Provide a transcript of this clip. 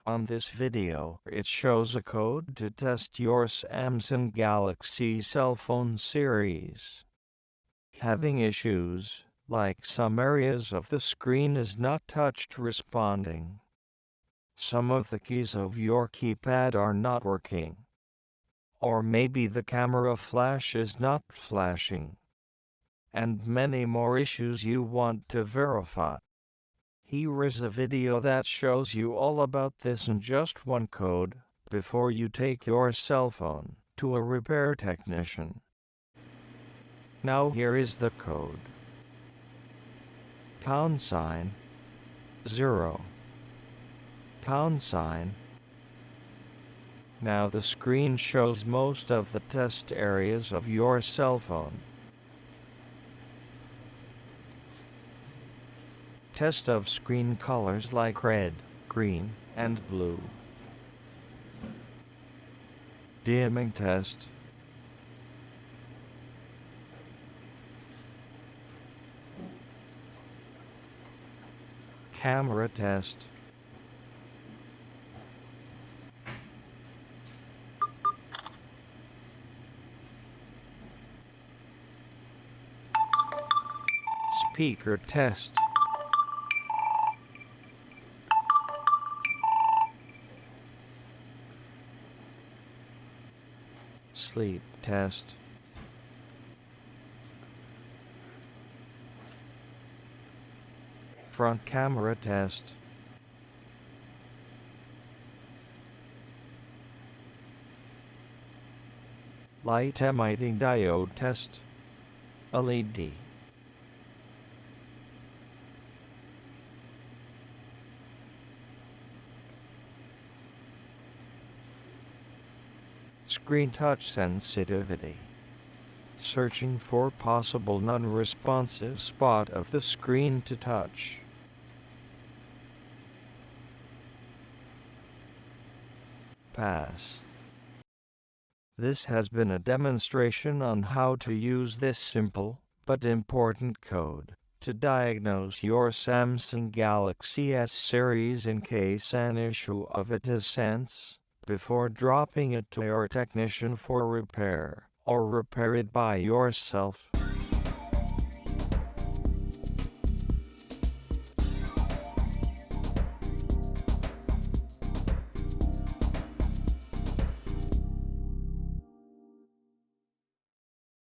On this video, it shows a code to test your Samsung Galaxy cell phone series. Having issues, like some areas of the screen is not touched responding. Some of the keys of your keypad are not working. Or maybe the camera flash is not flashing. And many more issues you want to verify. Here is a video that shows you all about this in just one code, before you take your cell phone to a repair technician. Now here is the code. #0 #. Now the screen shows most of the test areas of your cell phone. Test of screen colors like red, green, and blue. Dimming test. Camera test. Speaker test. Sleep test. Front camera test. Light emitting diode test. LED. Screen touch sensitivity. Searching for possible non-responsive spot of the screen to touch. Pass. This has been a demonstration on how to use this simple but important code to diagnose your Samsung Galaxy S series in case an issue of it is sensed, before dropping it to your technician for repair, or repair it by yourself.